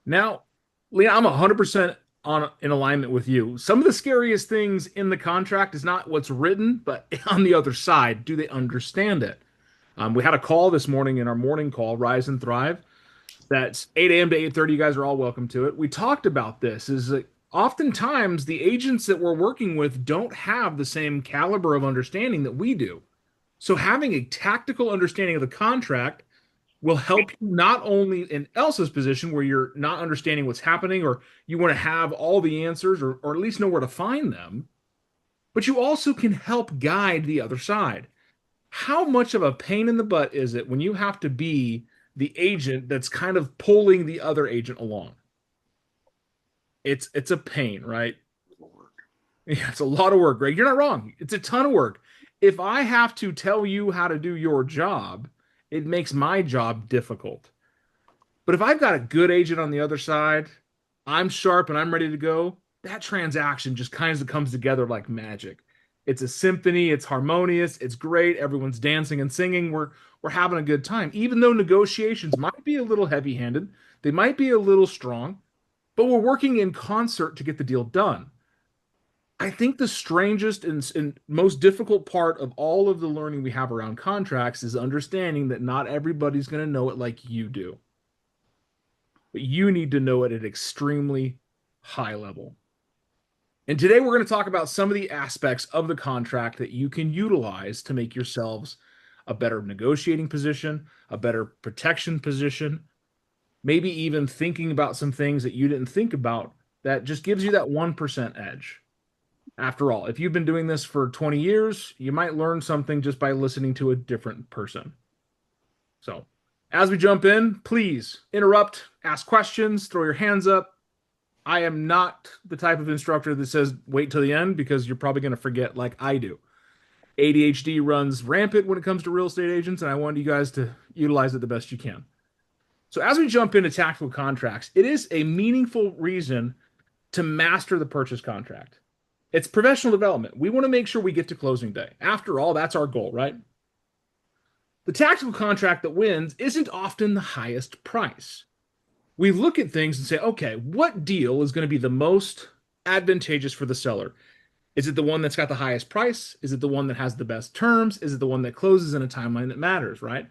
Now, Leah, I'm 100% in alignment with you. Some of the scariest things in the contract is not what's written, but on the other side, do they understand it? We had a call this morning in our morning call, Rise and Thrive. That's 8 a.m. to 8:30. You guys are all welcome to it. We talked about this. Is that oftentimes the agents that we're working with don't have the same caliber of understanding that we do. So having a tactical understanding of the contract will help you not only in Elsa's position where you're not understanding what's happening or you want to have all the answers or at least know where to find them, but you also can help guide the other side. How much of a pain in the butt is it when you have to be the agent that's kind of pulling the other agent along? It's a pain, right? Yeah, it's a lot of work, Greg. You're not wrong. It's a ton of work. If I have to tell you how to do your job, it makes my job difficult. But if I've got a good agent on the other side, I'm sharp and I'm ready to go, that transaction just kind of comes together like magic. It's a symphony, it's harmonious, it's great, everyone's dancing and singing, we're having a good time. Even though negotiations might be a little heavy-handed, they might be a little strong, but we're working in concert to get the deal done. I think the strangest and most difficult part of all of the learning we have around contracts is understanding that not everybody's going to know it like you do, but you need to know it at extremely high level. And today we're going to talk about some of the aspects of the contract that you can utilize to make yourselves a better negotiating position, a better protection position, maybe even thinking about some things that you didn't think about that just gives you that 1% edge. After all, if you've been doing this for 20 years, you might learn something just by listening to a different person. So, as we jump in, please interrupt, ask questions, throw your hands up. I am not the type of instructor that says wait till the end because you're probably going to forget like I do. ADHD runs rampant when it comes to real estate agents, and I want you guys to utilize it the best you can. So, as we jump into tactical contracts, it is a meaningful reason to master the purchase contract. It's professional development. We want to make sure we get to closing day. After all, that's our goal, right? The tactical contract that wins isn't often the highest price. We look at things and say, okay, what deal is going to be the most advantageous for the seller? Is it the one that's got the highest price? Is it the one that has the best terms? Is it the one that closes in a timeline that matters, right?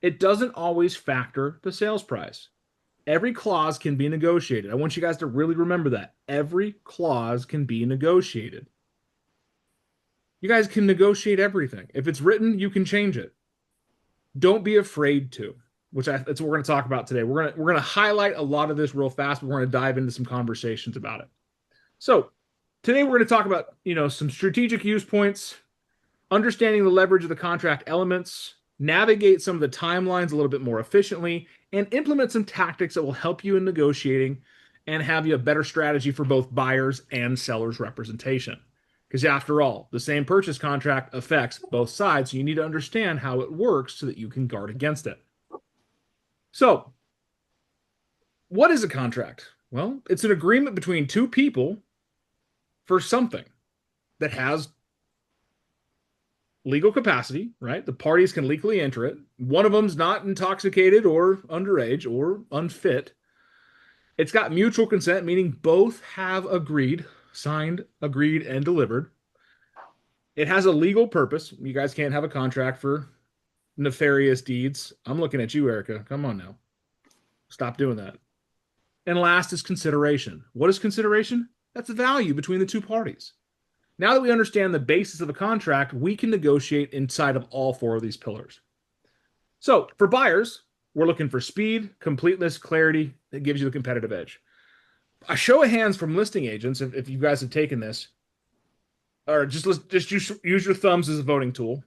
It doesn't always factor the sales price. Every clause can be negotiated. I want you guys to really remember that. Every clause can be negotiated. You guys can negotiate everything. If it's written, you can change it. Don't be afraid to, that's what we're going to talk about today. We're going to highlight a lot of this real fast, but we're going to dive into some conversations about it. So, today we're going to talk about, some strategic use points, understanding the leverage of the contract elements, navigate some of the timelines a little bit more efficiently, and implement some tactics that will help you in negotiating and have you a better strategy for both buyers and sellers representation. Because after all, the same purchase contract affects both sides. So you need to understand how it works so that you can guard against it. So, what is a contract? Well, it's an agreement between two people for something that has legal capacity, right? The parties can legally enter it. One of them's not intoxicated or underage or unfit. It's got mutual consent, meaning both have agreed, signed, agreed, and delivered. It has a legal purpose. You guys can't have a contract for nefarious deeds. I'm looking at you, Erica. Come on now. Stop doing that. And last is consideration. What is consideration? That's the value between the two parties. Now that we understand the basis of a contract, we can negotiate inside of all four of these pillars. So for buyers, we're looking for speed, completeness, clarity that gives you the competitive edge. A show of hands from listing agents, if you guys have taken this, or just use your thumbs as a voting tool.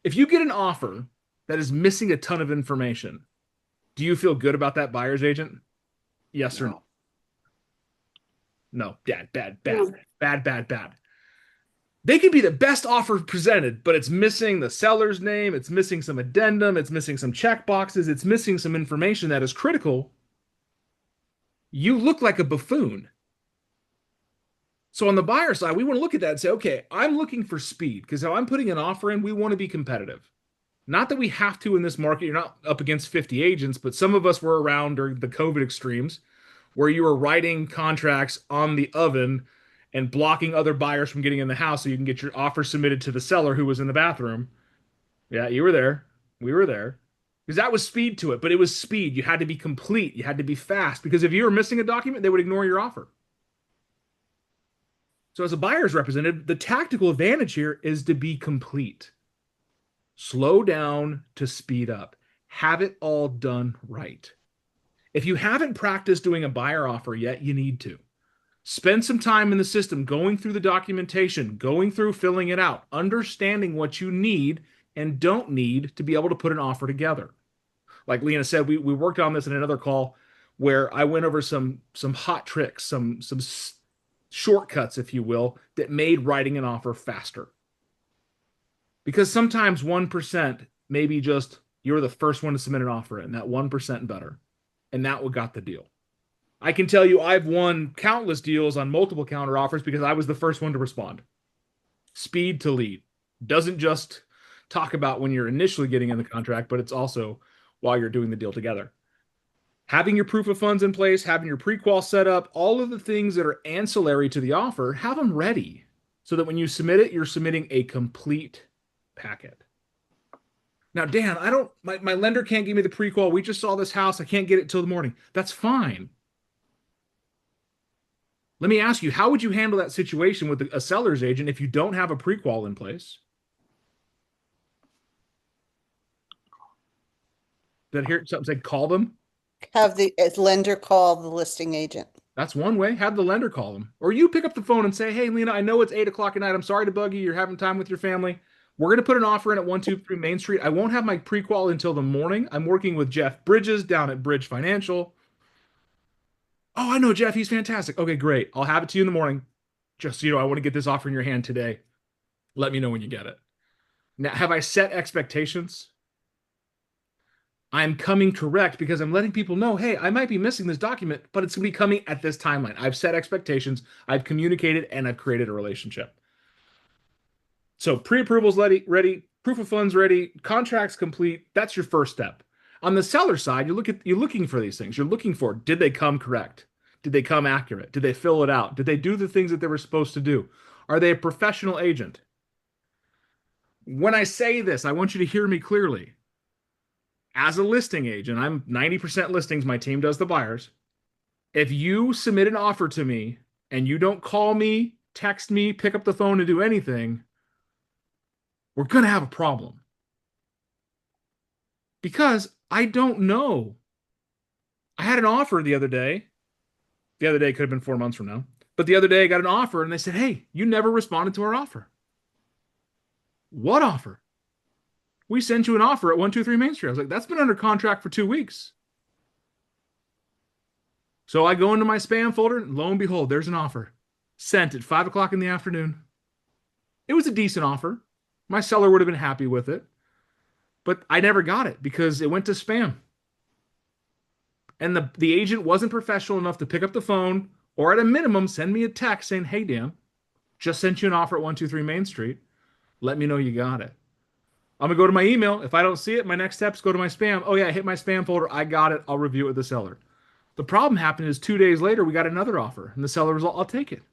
If you get an offer that is missing a ton of information, do you feel good about that buyer's agent? Yes or no? No. Bad. They could be the best offer presented, but it's missing the seller's name, it's missing some addendum, it's missing some check boxes, it's missing some information that is critical. You look like a buffoon. So on the buyer side, we want to look at that and say, okay, I'm looking for speed because if I'm putting an offer in, we want to be competitive. Not that we have to in this market. You're not up against 50 agents, but some of us were around during the COVID extremes where you were writing contracts on the oven and blocking other buyers from getting in the house so you can get your offer submitted to the seller who was in the bathroom. Yeah, you were there. We were there. Because that was speed to it, but it was speed. You had to be complete. You had to be fast. Because if you were missing a document, they would ignore your offer. So, as a buyer's representative, the tactical advantage here is to be complete. Slow down to speed up. Have it all done right. If you haven't practiced doing a buyer offer yet, you need to. Spend some time in the system going through the documentation, going through filling it out, understanding what you need and don't need to be able to put an offer together. Like Lena said, we worked on this in another call where I went over some hot tricks, some shortcuts, if you will, that made writing an offer faster. Because sometimes 1% maybe just you're the first one to submit an offer and that 1% better. And that what got the deal. I can tell you I've won countless deals on multiple counter offers because I was the first one to respond. Speed to lead. Doesn't just talk about when you're initially getting in the contract, but it's also while you're doing the deal together. Having your proof of funds in place, having your pre-qual set up, all of the things that are ancillary to the offer, have them ready so that when you submit it, you're submitting a complete packet. Now, Dan, my lender can't give me the pre-qual. We just saw this house. I can't get it till the morning. That's fine. Let me ask you, how would you handle that situation with a seller's agent if you don't have a pre-qual in place? Did I hear something say call them? Have the lender call the listing agent. That's one way. Have the lender call them. Or you pick up the phone and say, hey, Lena, I know it's 8 o'clock at night. I'm sorry to bug you. You're having time with your family. We're going to put an offer in at 123 Main Street. I won't have my pre-qual until the morning. I'm working with Jeff Bridges down at Bridge Financial. Oh, I know Jeff. He's fantastic. Okay, great. I'll have it to you in the morning. Just so you know, I want to get this offer in your hand today. Let me know when you get it. Now, have I set expectations? I'm coming correct because I'm letting people know, hey, I might be missing this document, but it's going to be coming at this timeline. I've set expectations, I've communicated, and I've created a relationship. So pre-approvals ready, proof of funds ready, contracts complete. That's your first step. On the seller side, you're looking for these things. You're looking for, did they come correct? Did they come accurate? Did they fill it out? Did they do the things that they were supposed to do? Are they a professional agent? When I say this, I want you to hear me clearly. As a listing agent, I'm 90% listings, my team does the buyers. If you submit an offer to me and you don't call me, text me, pick up the phone to do anything, we're going to have a problem. Because I don't know. I had an offer the other day. The other day could have been 4 months from now. But the other day I got an offer and they said, hey, you never responded to our offer. What offer? We sent you an offer at 123 Main Street. I was like, that's been under contract for 2 weeks. So I go into my spam folder, and lo and behold, there's an offer. Sent at 5 o'clock in the afternoon. It was a decent offer. My seller would have been happy with it. But I never got it because it went to spam. And the agent wasn't professional enough to pick up the phone or at a minimum send me a text saying, hey, Dan, just sent you an offer at 123 Main Street. Let me know you got it. I'm going to go to my email. If I don't see it, my next steps go to my spam. Oh, yeah, I hit my spam folder. I got it. I'll review it with the seller. The problem happened is 2 days later, we got another offer. And the seller was like, I'll take it.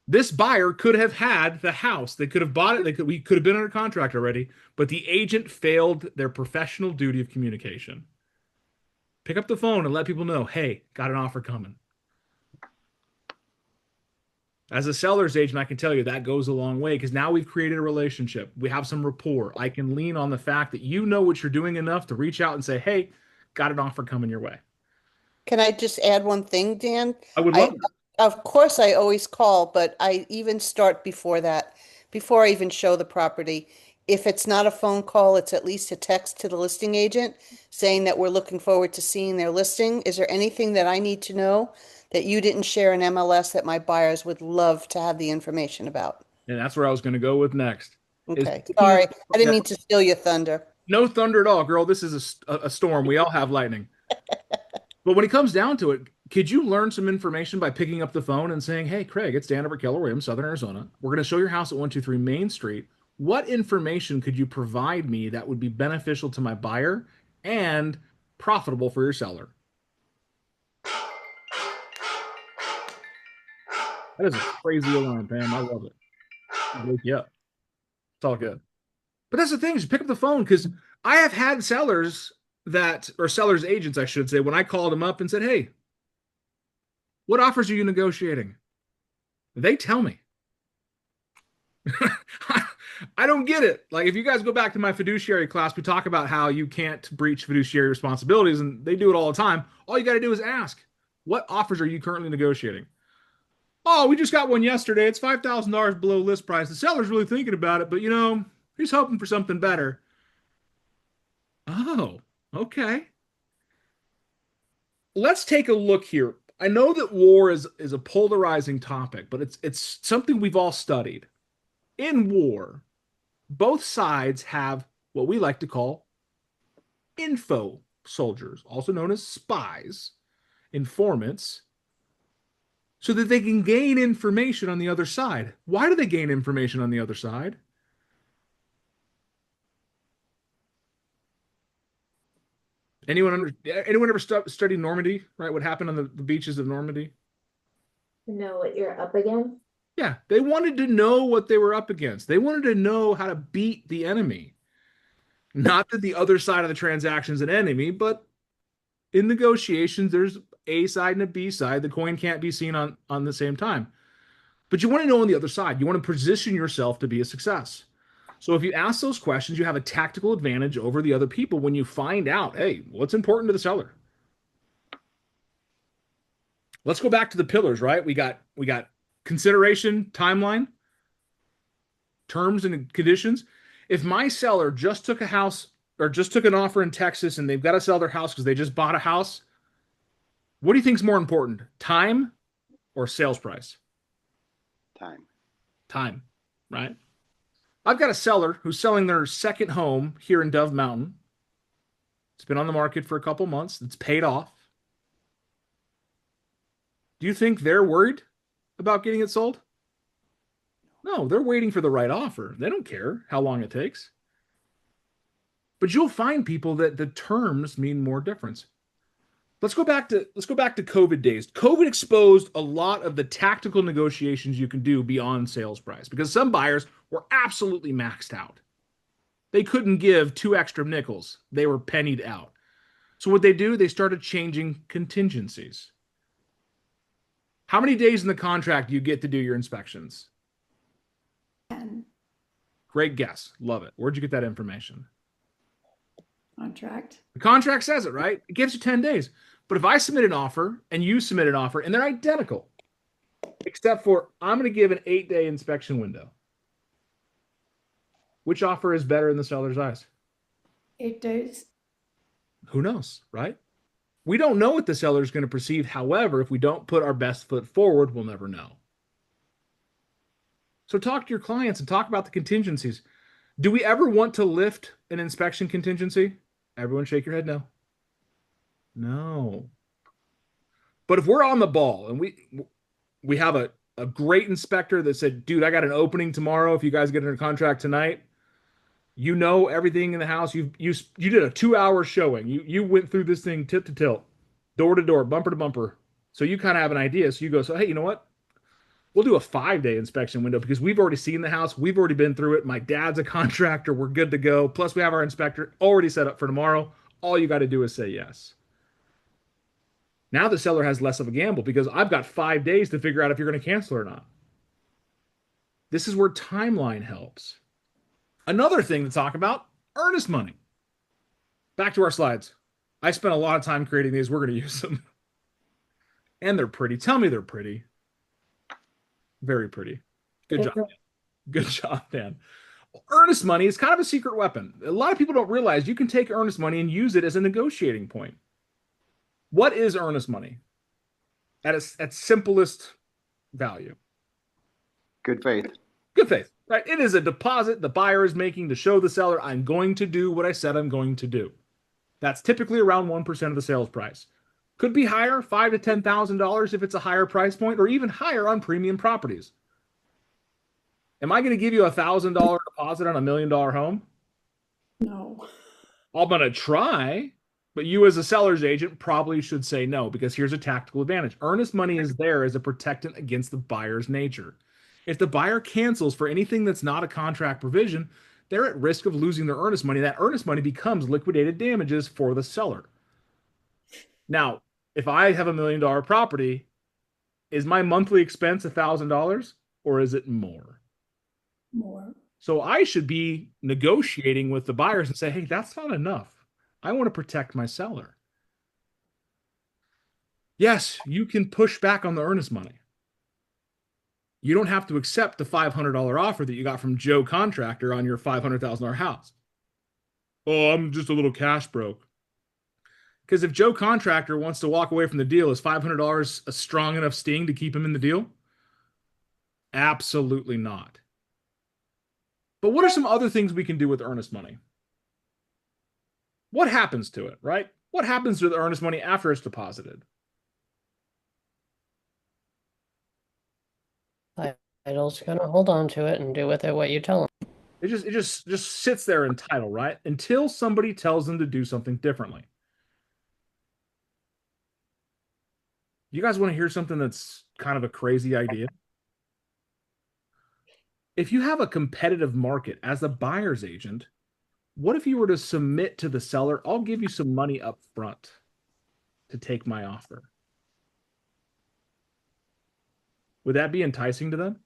This buyer could have had the house. They could have bought it. We could have been under contract already. But the agent failed their professional duty of communication. Pick up the phone and let people know, hey, got an offer coming. As a seller's agent, I can tell you that goes a long way because now we've created a relationship. We have some rapport. I can lean on the fact that you know what you're doing enough to reach out and say, hey, got an offer coming your way. Can I just add one thing, Dan? I would love it. Of course, I always call, but I even start before that, before I even show the property. If it's not a phone call, it's at least a text to the listing agent saying that we're looking forward to seeing their listing. Is there anything that I need to know that you didn't share in MLS that my buyers would love to have the information about? And that's where I was going to go with next. Okay, sorry. I didn't mean to steal your thunder. No thunder at all, girl. This is a storm. We all have lightning. But when it comes down to it, could you learn some information by picking up the phone and saying, hey, Craig, it's Dan over at Keller Williams, Southern Arizona. We're going to show your house at 123 Main Street. What information could you provide me that would be beneficial to my buyer and profitable for your seller? That is a crazy alarm, Pam. I love it. Wake you up. It's all good. But that's the thing, is you pick up the phone because I have had sellers that, or sellers agents, I should say, when I called them up and said, "Hey, what offers are you negotiating?" They tell me. I don't get it. Like, if you guys go back to my fiduciary class, we talk about how you can't breach fiduciary responsibilities, and they do it all the time. All you got to do is ask, "What offers are you currently negotiating?" "Oh, we just got one yesterday. It's $5,000 below list price. The seller's really thinking about it, but he's hoping for something better." Oh, okay. Let's take a look here. I know that war is a polarizing topic, but it's something we've all studied. In war, both sides have what we like to call info soldiers, also known as spies, informants, so that they can gain information on the other side. Why do they gain information on the other side? Anyone ever studied Normandy, right? What happened on the beaches of Normandy? Know what you're up against. Yeah, they wanted to know what they were up against. They wanted to know how to beat the enemy. Not that the other side of the transaction is an enemy, but in negotiations, there's A side and a B side. The coin can't be seen on the same time. But you want to know on the other side. You want to position yourself to be a success. So if you ask those questions, you have a tactical advantage over the other people when you find out, hey, what's important to the seller? Let's go back to the pillars, right? We got consideration, timeline, terms and conditions. If my seller just took a house or just took an offer in Texas and they've got to sell their house because they just bought a house, what do you think is more important? Time or sales price? Time. Time, right? I've got a seller who's selling their second home here in Dove Mountain. It's been on the market for a couple months. It's paid off. Do you think they're worried about getting it sold? No, they're waiting for the right offer. They don't care how long it takes. But you'll find people that the terms mean more difference. Let's go back to COVID days. COVID exposed a lot of the tactical negotiations you can do beyond sales price because some buyers were absolutely maxed out. They couldn't give 2 extra nickels. They were pennied out. So what they do, they started changing contingencies. How many days in the contract do you get to do your inspections? 10 Great guess. Love it. Where'd you get that information? contract. The contract says it, right? It gives you 10 days. But if I submit an offer and you submit an offer and they're identical, except for I'm going to give an 8-day inspection window, which offer is better in the seller's eyes? 8 days. Who knows, right? We don't know what the seller is going to perceive. However, if we don't put our best foot forward, we'll never know. So talk to your clients and talk about the contingencies. Do we ever want to lift an inspection contingency? Everyone shake your head no. No. But if we're on the ball and we have a great inspector that said, "Dude, I got an opening tomorrow if you guys get under contract tonight." You know everything in the house. You did a 2-hour showing. You went through this thing tip to tilt, door to door, bumper to bumper. So you kind of have an idea. So you go, hey, you know what? We'll do a 5-day inspection window because we've already seen the house. We've already been through it. My dad's a contractor. We're good to go. Plus, we have our inspector already set up for tomorrow. All you got to do is say yes. Now the seller has less of a gamble because I've got 5 days to figure out if you're going to cancel or not. This is where timeline helps. Another thing to talk about, earnest money. Back to our slides. I spent a lot of time creating these. We're going to use them. And they're pretty. Tell me they're pretty. Very pretty. Good job. Good job, Dan. Earnest money is kind of a secret weapon. A lot of people don't realize you can take earnest money and use it as a negotiating point. What is earnest money? At simplest value. Good faith. Good faith, right? It is a deposit the buyer is making to show the seller, I'm going to do what I said I'm going to do. That's typically around 1% of the sales price. Could be higher, $5,000 to $10,000 if it's a higher price point, or even higher on premium properties. Am I going to give you $1,000 deposit on $1 million home? No. I'm going to try. But you as a seller's agent probably should say no, because here's a tactical advantage. Earnest money is there as a protectant against the buyer's nature. If the buyer cancels for anything that's not a contract provision, they're at risk of losing their earnest money. That earnest money becomes liquidated damages for the seller. Now, if I have $1 million property, is my monthly expense $1,000 or is it more? more. So I should be negotiating with the buyers and say, hey, that's not enough. I want to protect my seller. Yes, you can push back on the earnest money. You don't have to accept the $500 offer that you got from Joe Contractor on your $500,000 house. Oh, I'm just a little cash broke. Because if Joe Contractor wants to walk away from the deal, is $500 a strong enough sting to keep him in the deal? Absolutely not. But what are some other things we can do with earnest money? What happens to it, right? What happens to the earnest money after it's deposited? Title's gonna hold on to it and do with it what you tell them. It just sits there in title, right? Until somebody tells them to do something differently. You guys want to hear something that's kind of a crazy idea? If you have a competitive market as a buyer's agent, what if you were to submit to the seller, I'll give you some money up front to take my offer? Would that be enticing to them?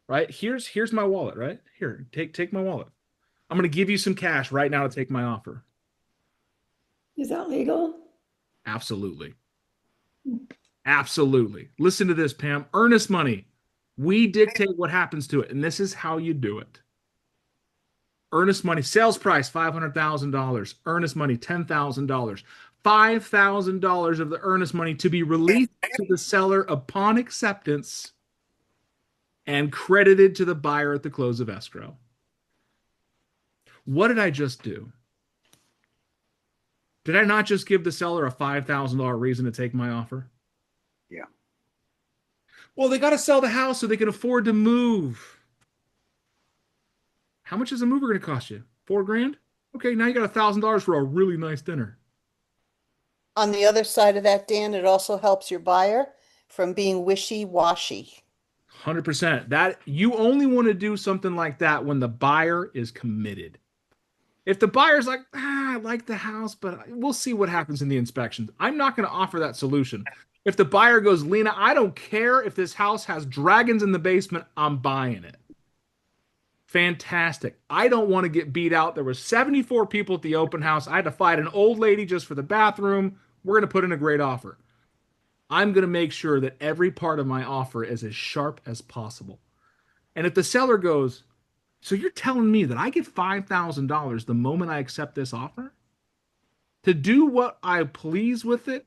Right? Here's my wallet, right? Here, take my wallet. I'm going to give you some cash right now to take my offer. Is that legal? Absolutely. Absolutely. Listen to this, Pam. Earnest money. We dictate what happens to it, and this is how you do it. Earnest money, sales price, $500,000. Earnest money, $10,000. $5,000 of the earnest money to be released to the seller upon acceptance and credited to the buyer at the close of escrow. What did I just do? Did I not just give the seller a $5,000 reason to take my offer? Yeah. Well, they got to sell the house so they can afford to move. How much is a mover going to cost you? $4,000? Okay, now you got $1,000 for a really nice dinner. On the other side of that, Dan, it also helps your buyer from being wishy-washy. 100%. That you only want to do something like that when the buyer is committed. If the buyer's like, I like the house, but we'll see what happens in the inspections, I'm not going to offer that solution. If the buyer goes, Lena, I don't care if this house has dragons in the basement, I'm buying it. Fantastic. I don't want to get beat out. There were 74 people at the open house. I had to fight an old lady just for the bathroom. We're going to put in a great offer. I'm going to make sure that every part of my offer is as sharp as possible. And if the seller goes, so you're telling me that I get $5,000 the moment I accept this offer to do what I please with it,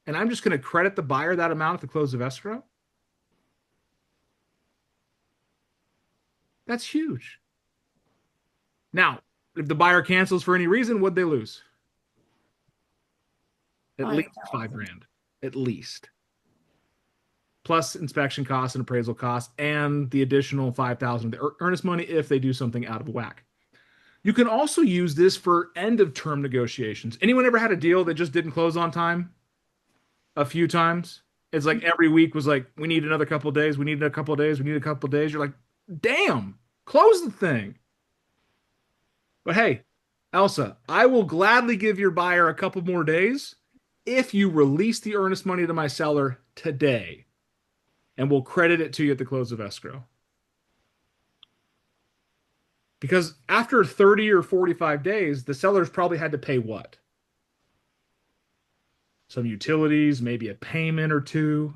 and I'm just going to credit the buyer that amount at the close of escrow? That's huge. Now, if the buyer cancels for any reason, what'd they lose? At least $5,000. At least. Plus inspection costs and appraisal costs and the additional $5,000 earnest money if they do something out of whack. You can also use this for end of term negotiations. Anyone ever had a deal that just didn't close on time? A few times? It's like every week was like, we need another couple of days, we need a couple of days, we need a couple of days. You're like, damn, close the thing. But hey, Elsa, I will gladly give your buyer a couple more days if you release the earnest money to my seller today, and we'll credit it to you at the close of escrow. Because after 30 or 45 days, the seller's probably had to pay what? Some utilities, maybe a payment or two.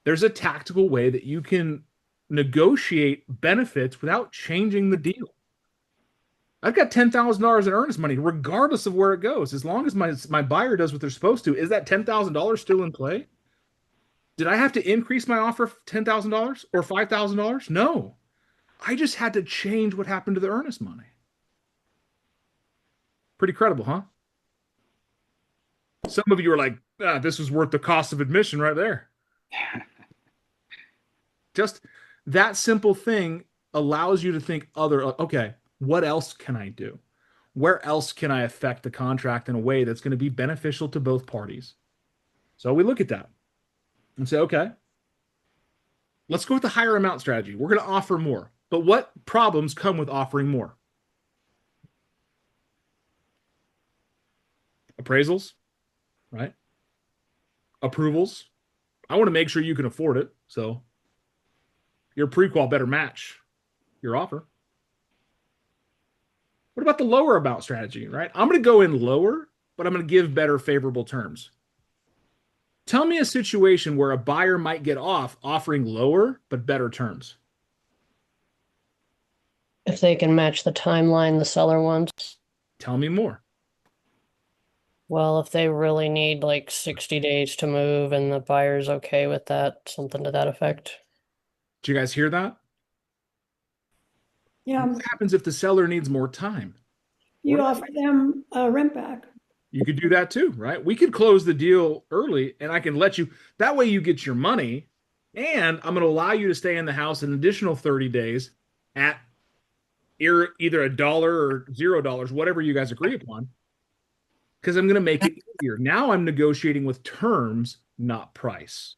There's a tactical way that you can negotiate benefits without changing the deal. I've got $10,000 in earnest money, regardless of where it goes. As long as my buyer does what they're supposed to, is that $10,000 still in play? Did I have to increase my offer $10,000 or $5,000? No. I just had to change what happened to the earnest money. Pretty credible, huh? Some of you are like, this was worth the cost of admission right there. Just that simple thing allows you to think okay, what else can I do? Where else can I affect the contract in a way that's going to be beneficial to both parties? So we look at that and say, okay, let's go with the higher amount strategy. We're going to offer more. But what problems come with offering more? Appraisals, right? Approvals. I want to make sure you can afford it. So your pre-qual better match your offer. What about the lower amount strategy, right? I'm going to go in lower, but I'm going to give better favorable terms. Tell me a situation where a buyer might get off offering lower but better terms. If they can match the timeline the seller wants. Tell me more. Well, if they really need like 60 days to move and the buyer's okay with that, something to that effect. Did you guys hear that? Yeah, What happens if the seller needs more time? you offer them a rent back. You could do that too, right? We could close the deal early and I can let you, that way you get your money and I'm going to allow you to stay in the house an additional 30 days at either $1 or $0, whatever you guys agree upon, because I'm going to make it easier. Now I'm negotiating with terms, not price.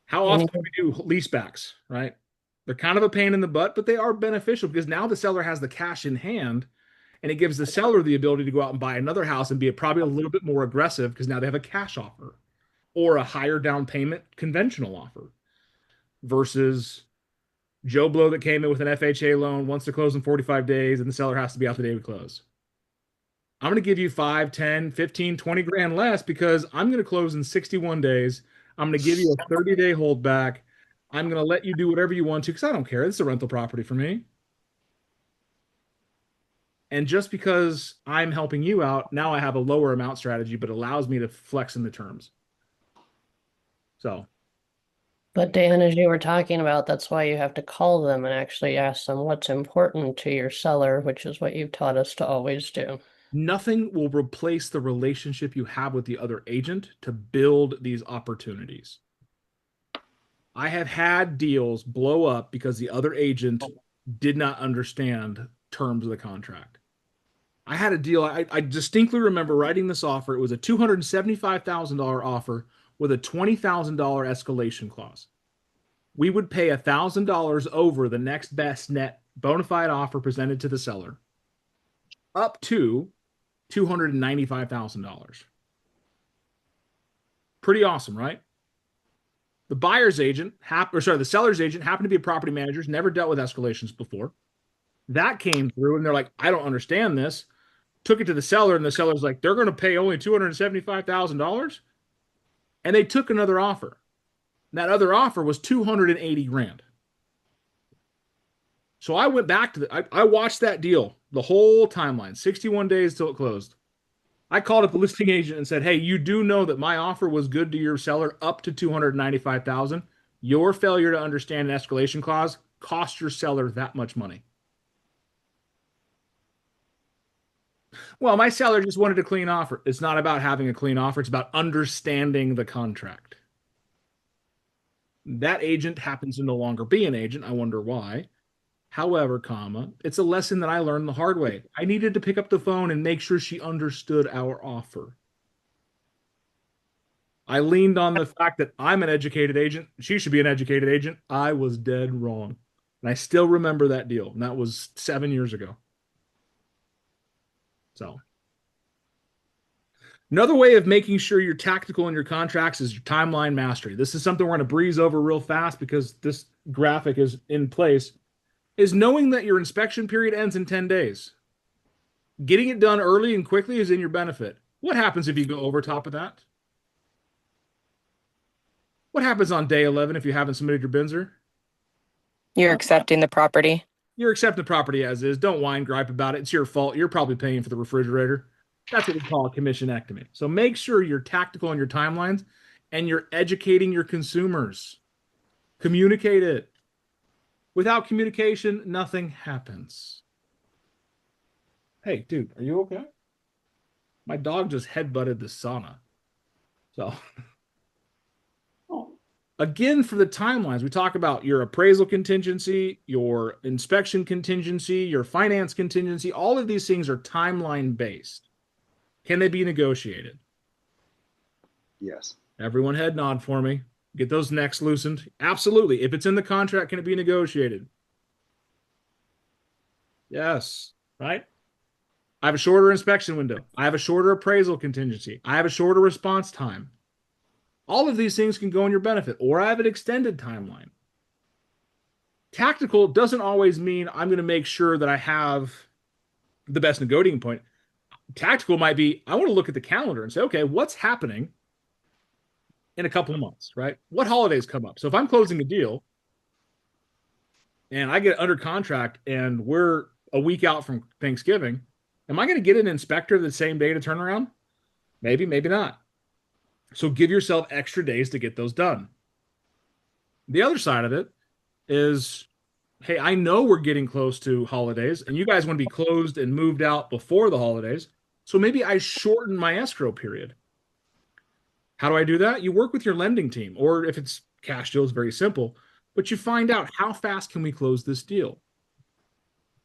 How often do we do leasebacks, right? They're kind of a pain in the butt, but they are beneficial because now the seller has the cash in hand and it gives the seller the ability to go out and buy another house and be probably a little bit more aggressive because now they have a cash offer or a higher down payment conventional offer versus Joe Blow that came in with an FHA loan, wants to close in 45 days, and the seller has to be out the day we close. I'm going to give you 5, 10, 15, 20 grand less because I'm going to close in 61 days. I'm going to give you a 30-day holdback. I'm going to let you do whatever you want to because I don't care. It's a rental property for me. And just because I'm helping you out, now I have a lower amount strategy, but allows me to flex in the terms. So. But Dan, as you were talking about, that's why you have to call them and actually ask them what's important to your seller, which is what you've taught us to always do. Nothing will replace the relationship you have with the other agent to build these opportunities. I have had deals blow up because the other agent did not understand terms of the contract. I had a deal, I distinctly remember writing this offer. It was a $275,000 offer with a $20,000 escalation clause. We would pay $1,000 over the next best net bona fide offer presented to the seller, up to $295,000. Pretty awesome, right? The buyer's agent, the seller's agent happened to be a property manager, never dealt with escalations before. That came through, and they're like, I don't understand this. Took it to the seller, and the seller's like, they're going to pay only $275,000. And they took another offer. That other offer was 280 grand. So I went back to I watched that deal, the whole timeline, 61 days till it closed. I called up the listing agent and said, hey, you do know that my offer was good to your seller up to 295,000. Your failure to understand an escalation clause cost your seller that much money. Well, my seller just wanted a clean offer. It's not about having a clean offer. It's about understanding the contract. That agent happens to no longer be an agent. I wonder why. However, it's a lesson that I learned the hard way. I needed to pick up the phone and make sure she understood our offer. I leaned on the fact that I'm an educated agent. She should be an educated agent. I was dead wrong. And I still remember that deal. And that was 7 years ago. So another way of making sure you're tactical in your contracts is your timeline mastery. This is something we're going to breeze over real fast because this graphic is in place, is knowing that your inspection period ends in 10 days. Getting it done early and quickly is in your benefit. What happens if you go over top of that? What happens on day 11 if you haven't submitted your BINSR? You're accepting the property. You're accepting the property as is. Don't whine, gripe about it. It's your fault. You're probably paying for the refrigerator. That's what we call a commissionectomy. So make sure you're tactical on your timelines and you're educating your consumers. Communicate it. Without communication, nothing happens. Hey, dude, are you okay? My dog just headbutted the sauna. So, Oh, Again, for the timelines, we talk about your appraisal contingency, your inspection contingency, your finance contingency. All of these things are timeline based. Can they be negotiated? Yes. Everyone head nod for me. Get those necks loosened. Absolutely. If it's in the contract, can it be negotiated? Yes. Right? I have a shorter inspection window. I have a shorter appraisal contingency. I have a shorter response time. All of these things can go in your benefit, or I have an extended timeline. Tactical doesn't always mean I'm going to make sure that I have the best negotiating point. Tactical might be, I want to look at the calendar and say, okay, what's happening in a couple of months, right? What holidays come up? So if I'm closing a deal and I get under contract and we're a week out from Thanksgiving, am I going to get an inspector the same day to turn around? Maybe, maybe not. So give yourself extra days to get those done. The other side of it is, hey, I know we're getting close to holidays and you guys want to be closed and moved out before the holidays. So maybe I shorten my escrow period. How do I do that? You work with your lending team, or if it's cash deal, it's very simple, but you find out how fast can we close this deal?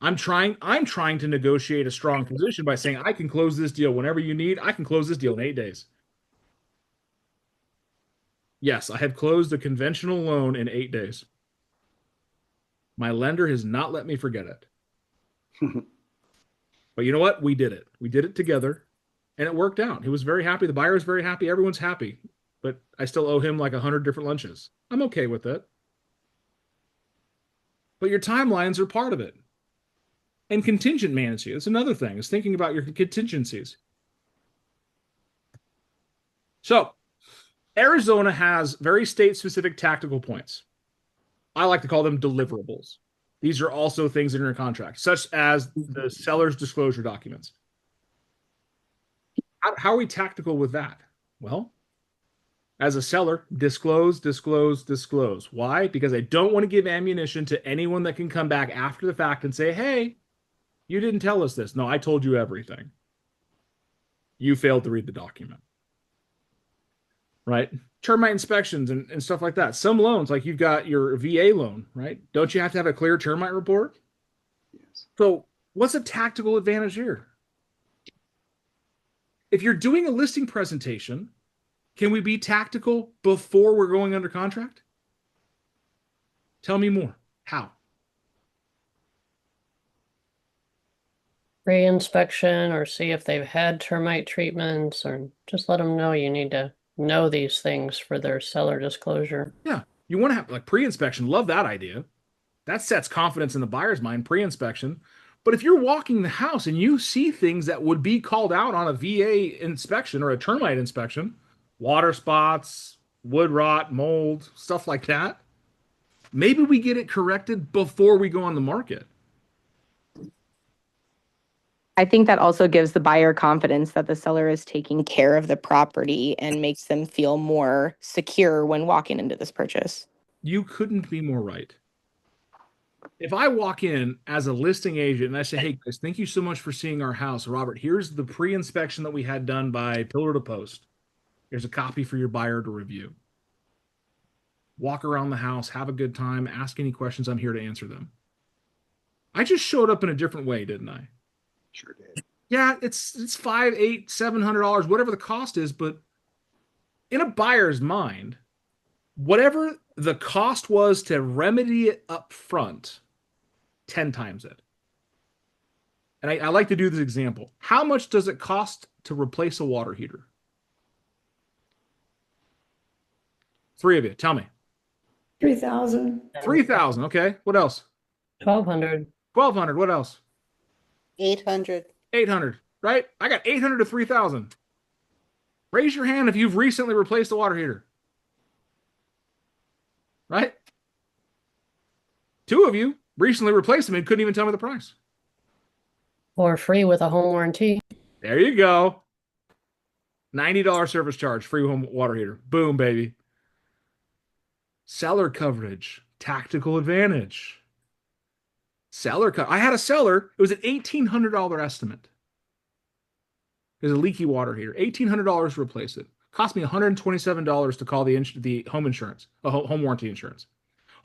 I'm trying to negotiate a strong position by saying I can close this deal whenever you need. I can close this deal in 8 days. Yes, I have closed a conventional loan in 8 days. My lender has not let me forget it. But you know what? We did it. We did it together, and it worked out. He was very happy. The buyer was very happy. Everyone's happy. But I still owe him like 100 different lunches. I'm okay with it. But your timelines are part of it. And contingent management is another thing, is thinking about your contingencies. So Arizona has very state-specific tactical points. I like to call them deliverables. These are also things in your contract, such as the seller's disclosure documents. How are we tactical with that? Well, as a seller, disclose, disclose, disclose. Why? Because I don't want to give ammunition to anyone that can come back after the fact and say, hey, you didn't tell us this. No, I told you everything. You failed to read the document. Right? Termite inspections and stuff like that. Some loans, like you've got your VA loan, right? Don't you have to have a clear termite report? Yes. So what's a tactical advantage here? If you're doing a listing presentation, can we be tactical before we're going under contract? Tell me more. How? Re-inspection, or see if they've had termite treatments, or just let them know you need to know these things for their seller disclosure. Yeah. You want to have like pre-inspection. Love that idea. That sets confidence in the buyer's mind, pre-inspection. But if you're walking the house and you see things that would be called out on a VA inspection or a termite inspection, water spots, wood rot, mold, stuff like that, maybe we get it corrected before we go on the market. I think that also gives the buyer confidence that the seller is taking care of the property and makes them feel more secure when walking into this purchase. You couldn't be more right. If I walk in as a listing agent and I say, hey guys, thank you so much for seeing our house. Robert, here's the pre-inspection that we had done by pillar to post. Here's a copy for your buyer to review. Walk around the house, have a good time, ask any questions. I'm here to answer them. I just showed up in a different way, didn't I? Sure did. Yeah, it's $500, $800, $700, whatever the cost is, but in a buyer's mind, whatever the cost was to remedy it up front, 10 times it. And I like to do this example. How much does it cost to replace a water heater? 3 of you, tell me. 3,000. 3,000, okay. What else? 1,200. 1,200, what else? 800. 800, right? I got 800 to 3,000. Raise your hand if you've recently replaced a water heater. Right? 2 of you recently replaced them and couldn't even tell me the price. Or free with a home warranty. There you go. $90 service charge, free home water heater. Boom, baby. Seller coverage, tactical advantage. I had a seller, it was an $1,800 estimate. There's a leaky water heater, $1,800 to replace it. Cost me $127 to call the home insurance, home warranty insurance.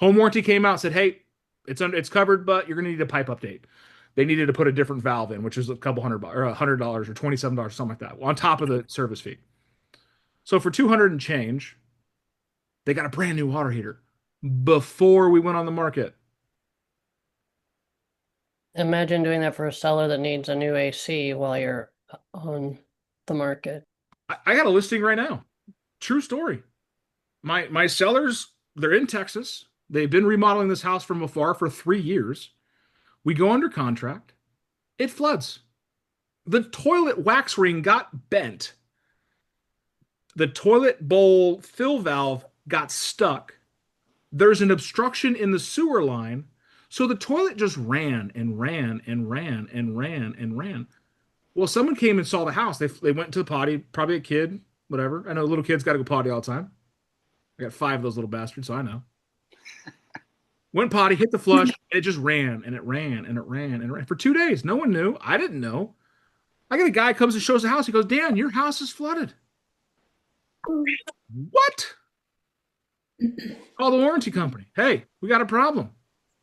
Home warranty came out and said, "Hey, it's covered, but you're going to need a pipe update." They needed to put a different valve in, which is a couple $100 or $100 or $27, something like that, on top of the service fee. So for 200 and change, they got a brand new water heater before we went on the market. Imagine doing that for a seller that needs a new AC while you're on the market. I got a listing right now. True story. My sellers, they're in Texas. They've been remodeling this house from afar for 3 years. We go under contract. It floods. The toilet wax ring got bent. The toilet bowl fill valve got stuck. There's an obstruction in the sewer line. So the toilet just ran and ran and ran and ran and ran. Well, someone came and saw the house. They went to the potty, probably a kid, whatever. I know little kids got to go potty all the time. I got 5 of those little bastards, so I know. Went potty, hit the flush, and it just ran and it ran and it ran and it ran for 2 days. No one knew. I didn't know. I got a guy comes and shows the house. He goes, "Dan, your house is flooded." What? Call the warranty company. Hey, we got a problem.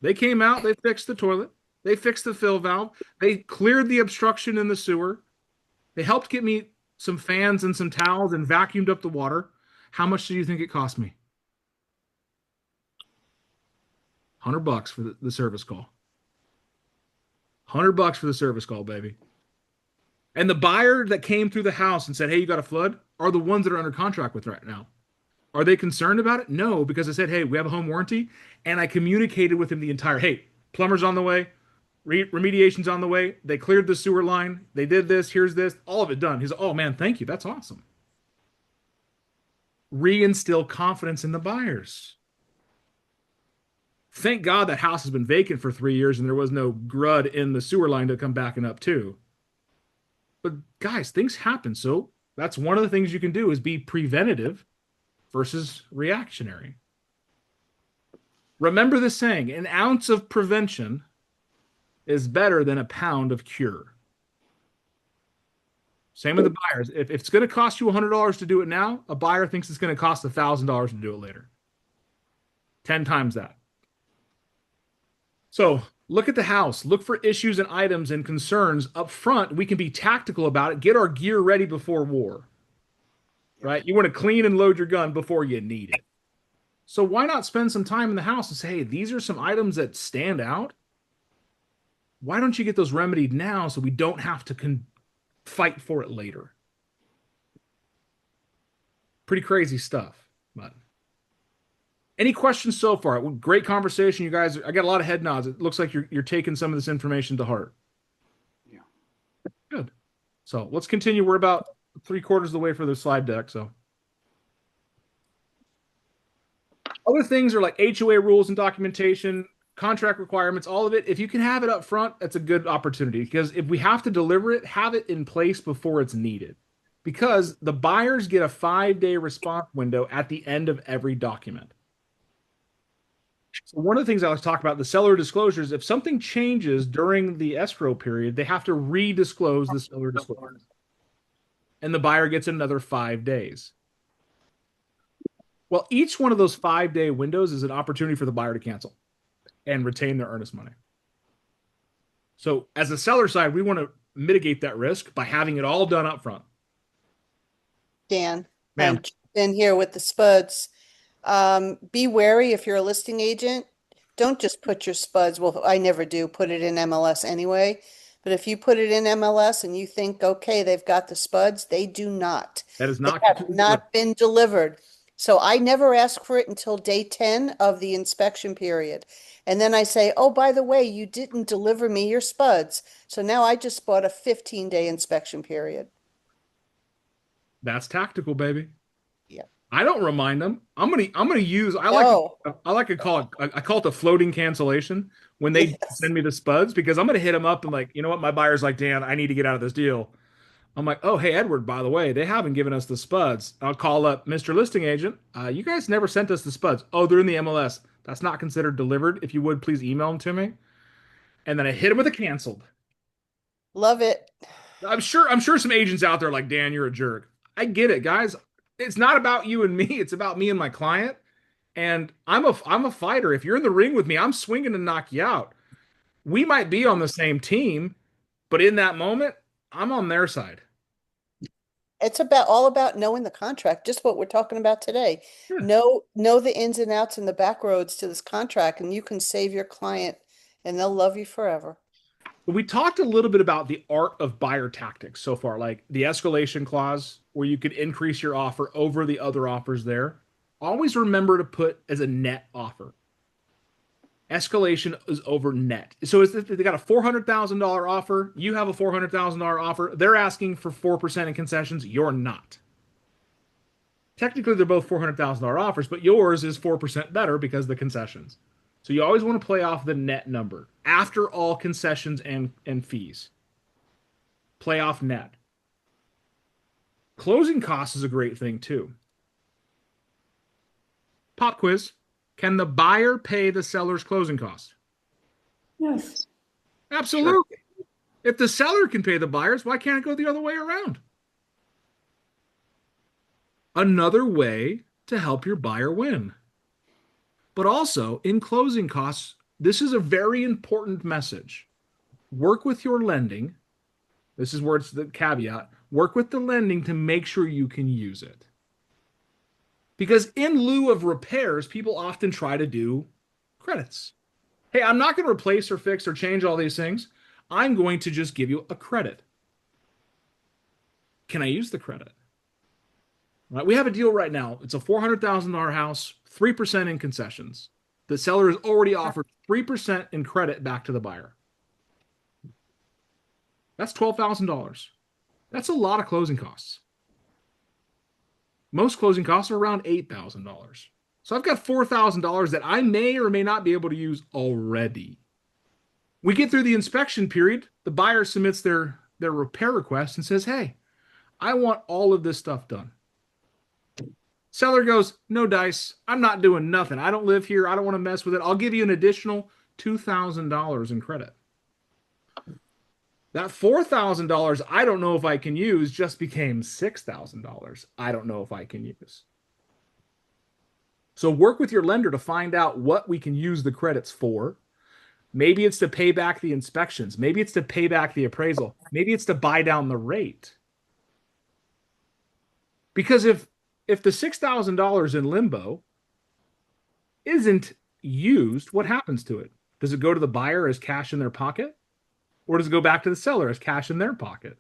They came out, they fixed the toilet, they fixed the fill valve, they cleared the obstruction in the sewer, they helped get me some fans and some towels and vacuumed up the water. How much do you think it cost me? $100 for the service call. $100 for the service call, baby. And the buyer that came through the house and said, "Hey, you got a flood," are the ones that are under contract with right now. Are they concerned about it? No, because I said, "Hey, we have a home warranty," and I communicated with him the entire, "Hey, plumber's on the way, remediation's on the way, they cleared the sewer line, they did this, here's this, all of it done." He's like, "Oh man, thank you, that's awesome." Reinstill confidence in the buyers. Thank God that house has been vacant for 3 years and there was no grud in the sewer line to come backing up too. But guys, things happen. So that's one of the things you can do is be preventative versus reactionary. Remember the saying, an ounce of prevention is better than a pound of cure. Same with the buyers. If it's going to cost you $100 to do it now, a buyer thinks it's going to cost $1,000 to do it later. 10 times that. So look at the house. Look for issues and items and concerns up front. We can be tactical about it. Get our gear ready before war. Right? You want to clean and load your gun before you need it. So why not spend some time in the house and say, "Hey, these are some items that stand out. Why don't you get those remedied now so we don't have to fight for it later?" Pretty crazy stuff. But any questions so far? Great conversation, you guys. I got a lot of head nods. It looks like you're taking some of this information to heart. Yeah. Good. So let's continue. We're about 3/4 of the way for the slide deck. So other things are like HOA rules and documentation, contract requirements, all of it. If you can have it up front, that's a good opportunity, because if we have to deliver it, have it in place before it's needed, because the buyers get a 5-day response window at the end of every document. So one of the things I was talking about, the seller disclosures, if something changes during the escrow period, they have to redisclose the seller disclosure. And the buyer gets another 5 days. Well, each one of those 5-day windows is an opportunity for the buyer to cancel and retain their earnest money. So as a seller side, we want to mitigate that risk by having it all done up front. Dan, Ma'am. in here with the spuds. Be wary if you're a listing agent. Don't just put your spuds. Well, I never do put it in MLS anyway. But if you put it in MLS and you think, okay, they've got the spuds, they do not. That is They not have not been delivered. So I never ask for it until day 10 of the inspection period. And then I say, oh, by the way, you didn't deliver me your spuds. So now I just bought a 15-day inspection period. That's tactical, baby. Yeah. I don't remind them. I'm gonna use. I like to call it. I call it the floating cancellation when they send me the spuds, because I'm gonna hit them up and like, you know what, my buyer's like, "Dan, I need to get out of this deal." I'm like, "Oh, hey, Edward, by the way, they haven't given us the spuds." I'll call up Mr. Listing Agent. You guys never sent us the spuds. Oh, they're in the MLS. That's not considered delivered. If you would, please email them to me. And then I hit them with a canceled. Love it. I'm sure some agents out there are like, "Dan, you're a jerk." I get it, guys. It's not about you and me. It's about me and my client. And I'm a fighter. If you're in the ring with me, I'm swinging to knock you out. We might be on the same team, but in that moment, I'm on their side. It's all about knowing the contract, just what we're talking about today. Yeah. Know the ins and outs and the back roads to this contract, and you can save your client and they'll love you forever. We talked a little bit about the art of buyer tactics so far, like the escalation clause, where you could increase your offer over the other offers there. Always remember to put as a net offer. Escalation is over net. So if they got a $400,000 offer, you have a $400,000 offer, they're asking for 4% in concessions, you're not. Technically, they're both $400,000 offers, but yours is 4% better because of the concessions. So you always want to play off the net number after all concessions and fees. Play off net. Closing costs is a great thing too. Pop quiz. Can the buyer pay the seller's closing costs? Yes. Absolutely. Sure. If the seller can pay the buyers, why can't it go the other way around? Another way to help your buyer win. But also, in closing costs, this is a very important message. Work with your lending. This is where it's the caveat. Work with the lending to make sure you can use it. Because in lieu of repairs, people often try to do credits. Hey, I'm not going to replace or fix or change all these things. I'm going to just give you a credit. Can I use the credit? Right, we have a deal right now. It's a $400,000 house, 3% in concessions. The seller has already offered 3% in credit back to the buyer. That's $12,000. That's a lot of closing costs. Most closing costs are around $8,000. So I've got $4,000 that I may or may not be able to use already. We get through the inspection period. The buyer submits their repair request and says, hey, I want all of this stuff done. Seller goes, no dice. I'm not doing nothing. I don't live here. I don't want to mess with it. I'll give you an additional $2,000 in credit. That $4,000 I don't know if I can use just became $6,000 I don't know if I can use. So work with your lender to find out what we can use the credits for. Maybe it's to pay back the inspections. Maybe it's to pay back the appraisal. Maybe it's to buy down the rate. Because if the $6,000 in limbo isn't used, what happens to it? Does it go to the buyer as cash in their pocket? Or does it go back to the seller as cash in their pocket?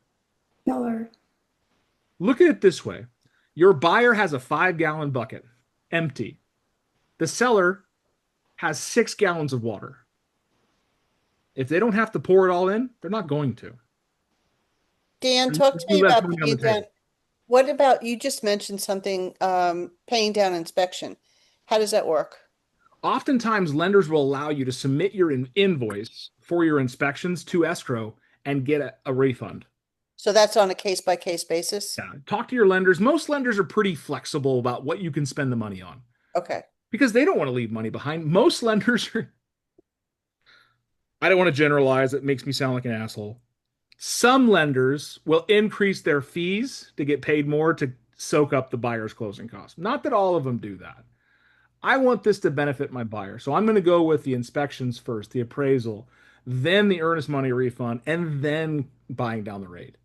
Seller. Look at it this way. Your buyer has a 5-gallon bucket, empty. The seller has 6 gallons of water. If they don't have to pour it all in, they're not going to. Dan, talk to me about paying down. What about, you just mentioned something, paying down inspection. How does that work? Oftentimes, lenders will allow you to submit your invoice for your inspections to escrow and get a refund. So that's on a case-by-case basis? Yeah. Talk to your lenders. Most lenders are pretty flexible about what you can spend the money on. Okay. Because they don't want to leave money behind. Most lenders are... I don't want to generalize. It makes me sound like an asshole. Some lenders will increase their fees to get paid more to soak up the buyer's closing costs. Not that all of them do that. I want this to benefit my buyer. So I'm going to go with the inspections first, the appraisal, then the earnest money refund, and then buying down the rate.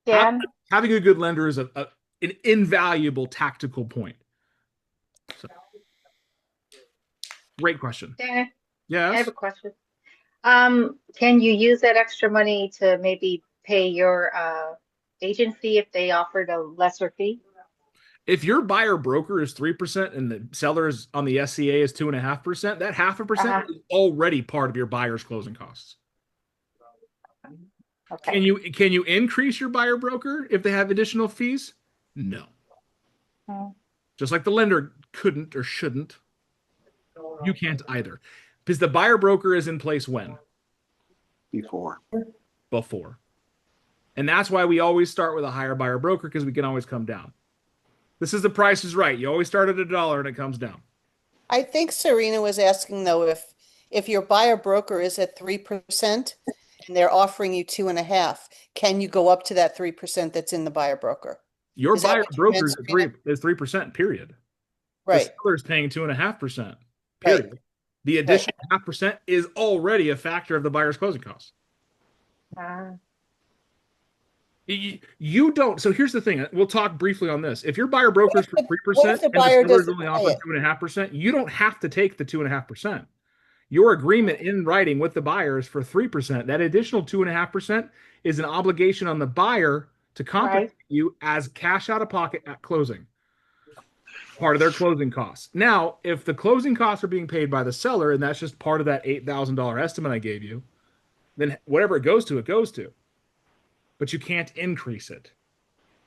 Dan? Having a good lender is an invaluable tactical point. So, great question. Dan, Yes. I have a question. Can you use that extra money to maybe pay your agent fee if they offered a lesser fee? If your buyer broker is 3% and the seller is on the SCA is 2.5%, that 0.5% is already part of your buyer's closing costs. Okay. Can you increase your buyer broker if they have additional fees? No. Just like the lender couldn't or shouldn't, you can't either. Because the buyer broker is in place when? Before. And that's why we always start with a higher buyer broker, because we can always come down. This is The Price is Right. You always start at $1 and it comes down. I think Serena was asking though, if your buyer broker is at 3% and they're offering you 2.5%, can you go up to that 3% that's in the buyer broker? Your Is that buyer what you meant, broker Sabrina? is 3%, period. The Right, seller is paying 2.5%, right, period. The additional 0.5% is already a factor of the buyer's closing costs. You don't. So here's the thing. We'll talk briefly on this. If your buyer broker is for what if 3% the and the buyer seller is doesn't only pay offering it? 2.5%, you don't have to take the 2.5%. Your agreement in writing with the buyer is for 3%. That additional 2.5% is an obligation on the buyer to compensate you as cash out of pocket at closing, part of their closing costs. Now, if the closing costs are being paid by the seller, and that's just part of that $8,000 estimate I gave you, then whatever it goes to, it goes to. But you can't increase it.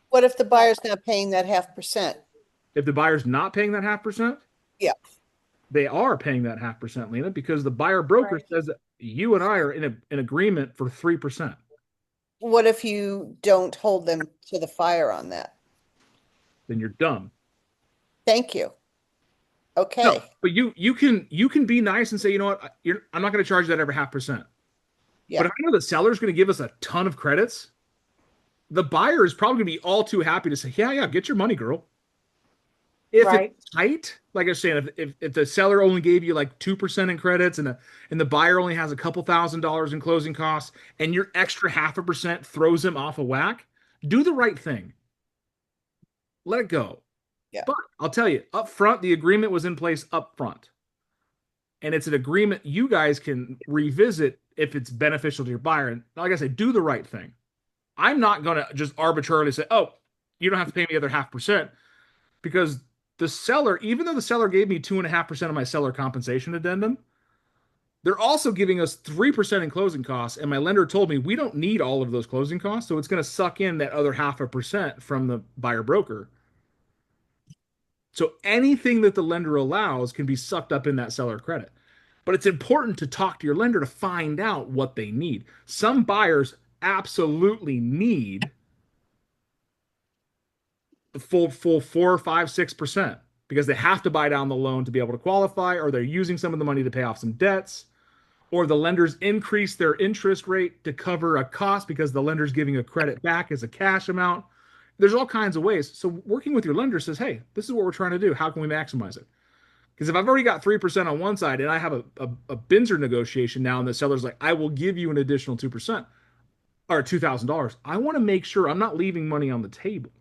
What if the buyer's not paying that 0.5%? If the buyer's not paying that 0.5%, Yeah. they are paying that 0.5%, Lena, because the buyer broker Right. says that you and I are in an agreement for 3%. What if you don't hold them to the fire on that? Then you're dumb. Thank you. No, Okay, but you can be nice and say, you know what, I'm not going to charge that every 0.5%. yeah, But if I know the seller's going to give us a ton of credits, the buyer is probably going to be all too happy to say, yeah, get your money, girl. If Right. it's tight, like I was saying, if the seller only gave you like 2% in credits and the buyer only has a couple $1,000s in closing costs, and your extra 0.5% throws him off a whack, do the right thing. Let it go. Yeah. But I'll tell you, up front, the agreement was in place up front. And it's an agreement you guys can revisit if it's beneficial to your buyer. And like I said, do the right thing. I'm not going to just arbitrarily say, oh, you don't have to pay me the other 0.5%, because the seller, even though the seller gave me 2.5% of my seller compensation addendum, they're also giving us 3% in closing costs. And my lender told me we don't need all of those closing costs. So it's going to suck in that other 0.5% from the buyer broker. So anything that the lender allows can be sucked up in that seller credit. But it's important to talk to your lender to find out what they need. Some buyers absolutely need the full 4, 5, 6% because they have to buy down the loan to be able to qualify, or they're using some of the money to pay off some debts, or the lenders increase their interest rate to cover a cost because the lender's giving a credit back as a cash amount. There's all kinds of ways. So working with your lender says, hey, this is what we're trying to do. How can we maximize it? Because if I've already got 3% on one side and I have a Binzer negotiation now, and the seller's like, I will give you an additional 2% or $2,000, I want to make sure I'm not leaving money on the table.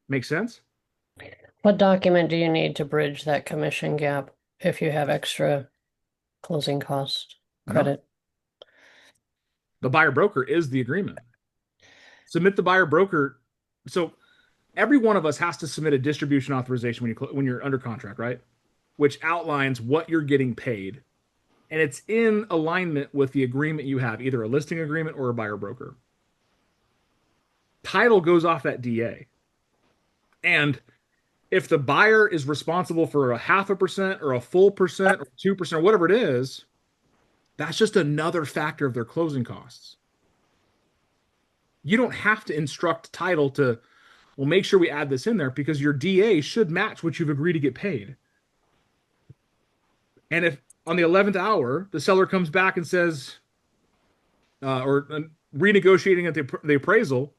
Make sense? What document do you need to bridge that commission gap if you have extra closing cost credit? The buyer broker is the agreement. Submit the buyer broker. So every one of us has to submit a distribution authorization when you're under contract, right? Which outlines what you're getting paid. And it's in alignment with the agreement you have, either a listing agreement or a buyer broker. Title goes off that DA. And if the buyer is responsible for a 0.5% or a full percent or 2%, whatever it is, that's just another factor of their closing costs. You don't have to instruct title to, well, make sure we add this in there, because your DA should match what you've agreed to get paid. And if on the 11th hour, the seller comes back and says, or renegotiating at the appraisal,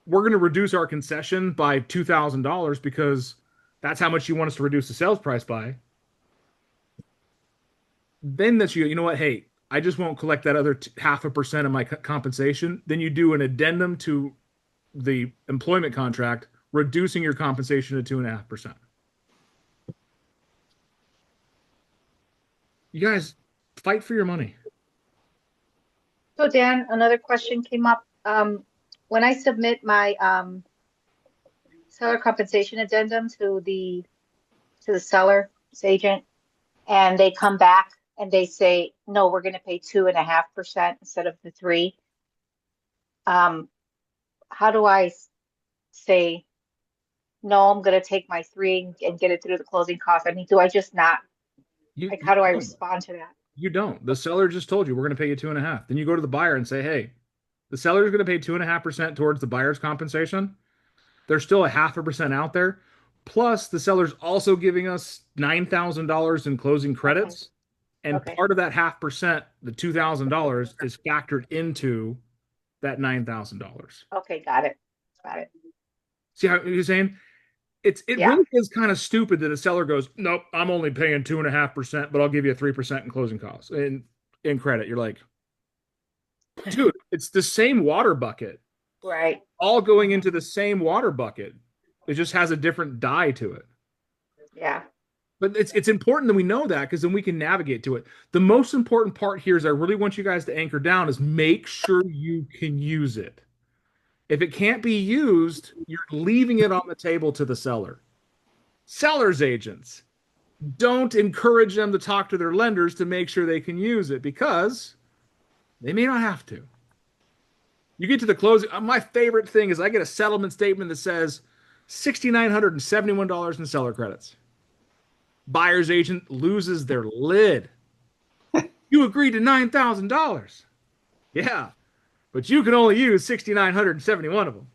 we're going to reduce our concession by $2,000 because that's how much you want us to reduce the sales price by. Then that's you know what? Hey, I just won't collect that other 0.5% of my compensation. Then you do an addendum to the employment contract, reducing your compensation to 2.5%. You guys fight for your money. So Dan, another question came up. When I submit my seller compensation addendum to the seller's agent, and they come back and they say, no, we're going to pay 2.5% instead of the 3%. How do I say, no, I'm going to take my 3% and get it through the closing cost? I mean, do I just not, how do I respond to that? You don't. The seller just told you we're going to pay you 2.5%. Then you go to the buyer and say, hey, the seller is going to pay 2.5% towards the buyer's compensation. There's still a 0.5% out there. Plus, the seller's also giving us $9,000 in closing credits. And part of that 0.5%, the $2,000, is factored into that $9,000. Okay, got it. Got it. See how you're saying? It Yeah. really is kind of stupid that a seller goes, nope, I'm only paying 2.5%, but I'll give you 3% in closing costs in credit. You're like, dude, it's the same water bucket, Right. all going into the same water bucket. It just has a different dye to it. Yeah. But it's important that we know that because then we can navigate to it. The most important part here is I really want you guys to anchor down is make sure you can use it. If it can't be used, you're leaving it on the table to the seller. Seller's agents, don't encourage them to talk to their lenders to make sure they can use it because they may not have to. You get to the closing. My favorite thing is I get a settlement statement that says $6,971 in seller credits. Buyer's agent loses their lid. You agreed to $9,000. Yeah, but you can only use 6,971 of them.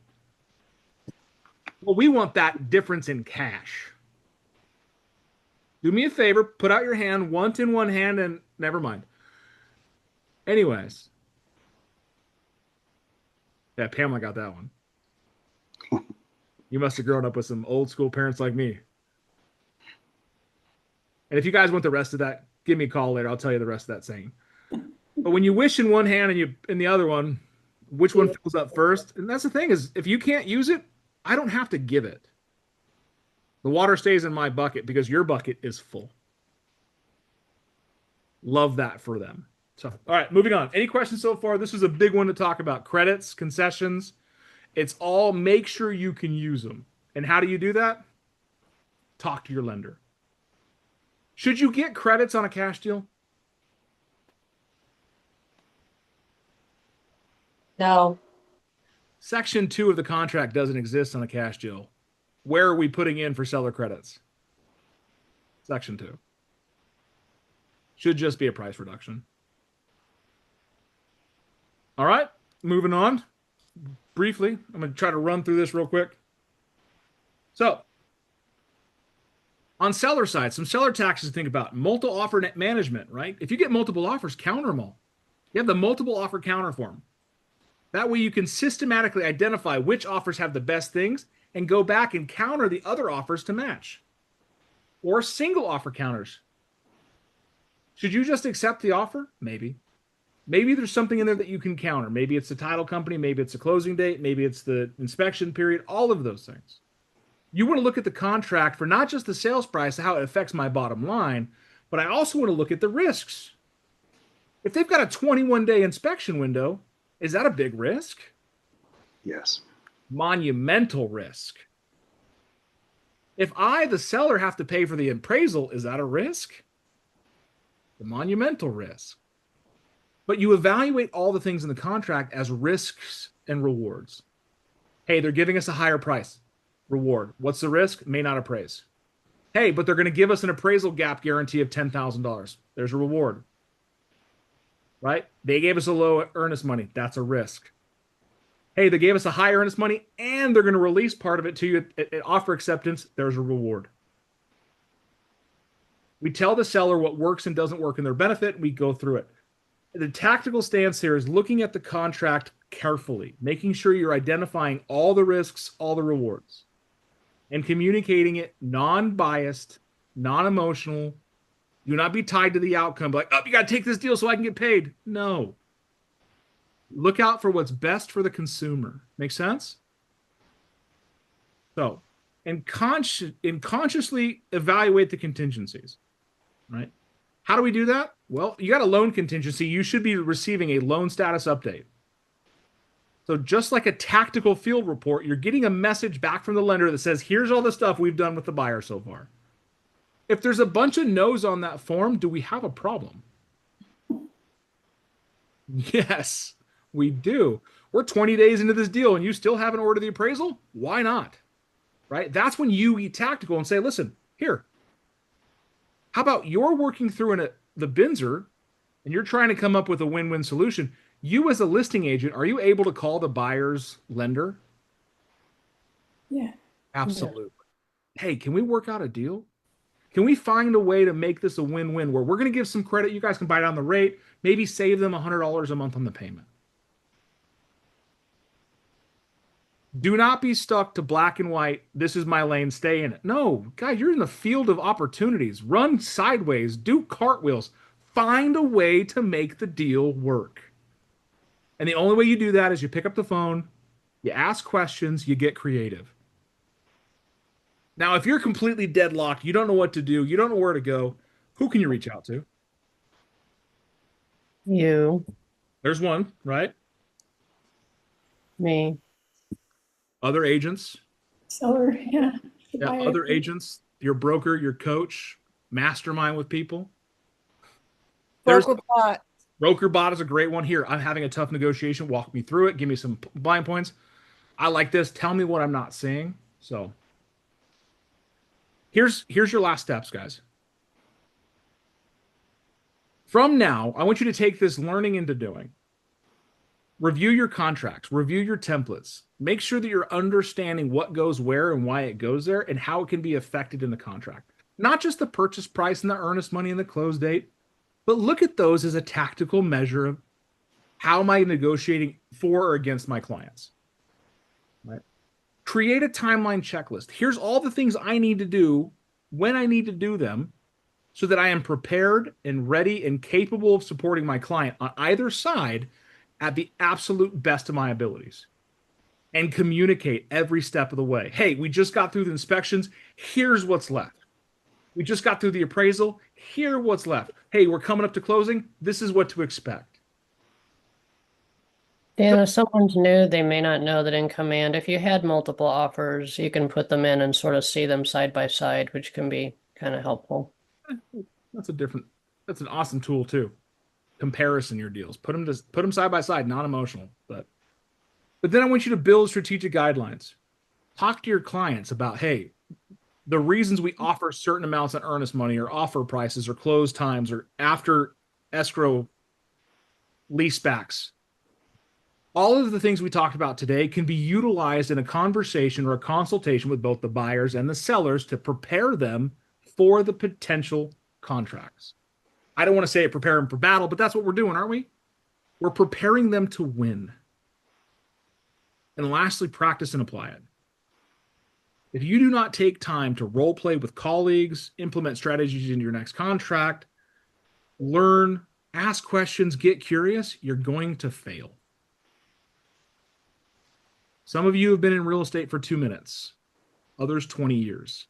Well, we want that difference in cash. Do me a favor, put out your hand, once in one hand, and never mind. Anyways. Yeah, Pamela got that one. You must have grown up with some old school parents like me. And if you guys want the rest of that, give me a call later. I'll tell you the rest of that saying. But when you wish in one hand and you in the other one, which one fills up first? And that's the thing is, if you can't use it, I don't have to give it. The water stays in my bucket because your bucket is full. Love that for them. So, all right, moving on. Any questions so far? This was a big one to talk about. Credits, concessions. It's all make sure you can use them. And how do you do that? Talk to your lender. Should you get credits on a cash deal? No. Section 2 of the contract doesn't exist on a cash deal. Where are we putting in for seller credits? Section 2. Should just be a price reduction. All right, moving on. Briefly, I'm going to try to run through this real quick. So, on seller side, some seller taxes to think about. Multiple offer net management, right? If you get multiple offers, counter them all. You have the multiple offer counter form. That way you can systematically identify which offers have the best things and go back and counter the other offers to match. Or single offer counters. Should you just accept the offer? Maybe. Maybe there's something in there that you can counter. Maybe it's the title company. Maybe it's the closing date. Maybe it's the inspection period. All of those things. You want to look at the contract for not just the sales price, how it affects my bottom line, but I also want to look at the risks. If they've got a 21-day inspection window, is that a big risk? Yes. Monumental risk. If I, the seller, have to pay for the appraisal, is that a risk? The monumental risk. But you evaluate all the things in the contract as risks and rewards. Hey, they're giving us a higher price. Reward. What's the risk? May not appraise. Hey, but they're going to give us an appraisal gap guarantee of $10,000. There's a reward. Right? They gave us a low earnest money. That's a risk. Hey, they gave us a high earnest money and they're going to release part of it to you at offer acceptance. There's a reward. We tell the seller what works and doesn't work in their benefit. We go through it. The tactical stance here is looking at the contract carefully, making sure you're identifying all the risks, all the rewards, and communicating it non-biased, non-emotional. Do not be tied to the outcome. Like, oh, you got to take this deal so I can get paid. No. Look out for what's best for the consumer. Make sense? So, and consciously evaluate the contingencies, right? How do we do that? Well, you got a loan contingency. You should be receiving a loan status update. So just like a tactical field report, you're getting a message back from the lender that says, here's all the stuff we've done with the buyer so far. If there's a bunch of no's on that form, do we have a problem? Yes, we do. We're 20 days into this deal and you still haven't ordered the appraisal? Why not? Right? That's when you get tactical and say, listen, here, how about you're working through the Binzer and you're trying to come up with a win-win solution. You as a listing agent, are you able to call the buyer's lender? Yeah. Absolutely. Hey, can we work out a deal? Can we find a way to make this a win-win where we're going to give some credit? You guys can buy down the rate, maybe save them $100 a month on the payment. Do not be stuck to black and white. This is my lane. Stay in it. No, guys, you're in the field of opportunities. Run sideways. Do cartwheels. Find a way to make the deal work. And the only way you do that is you pick up the phone, you ask questions, you get creative. Now, if you're completely deadlocked, you don't know what to do, you don't know where to go, who can you reach out to? You, There's one, right? me. Other agents. Seller, yeah. the Yeah, buyer. other agents, your broker, your coach, mastermind with people. There's Broker bot. broker bot is a great one here. I'm having a tough negotiation. Walk me through it. Give me some blind points. I like this. Tell me what I'm not seeing. So here's your last steps, guys. From now, I want you to take this learning into doing. Review your contracts, review your templates. Make sure that you're understanding what goes where and why it goes there and how it can be affected in the contract. Not just the purchase price and the earnest money and the close date, but look at those as a tactical measure of how am I negotiating for or against my clients. Right? Create a timeline checklist. Here's all the things I need to do when I need to do them so that I am prepared and ready and capable of supporting my client on either side at the absolute best of my abilities. And communicate every step of the way. Hey, we just got through the inspections. Here's what's left. We just got through the appraisal. Here's what's left. Hey, we're coming up to closing. This is what to expect. Dan, if someone's new, they may not know that in Command, if you had multiple offers, you can put them in and sort of see them side by side, which can be kind of helpful. That's an awesome tool too. Comparison your deals. Put them side by side, not emotional. But then I want you to build strategic guidelines. Talk to your clients about, hey, the reasons we offer certain amounts of earnest money or offer prices or close times or after escrow leasebacks. All of the things we talked about today can be utilized in a conversation or a consultation with both the buyers and the sellers to prepare them for the potential contracts. I don't want to say it prepare them for battle, but that's what we're doing, aren't we? We're preparing them to win. And lastly, practice and apply it. If you do not take time to role play with colleagues, implement strategies in your next contract, learn, ask questions, get curious, you're going to fail. Some of you have been in real estate for 2 minutes, others 20 years.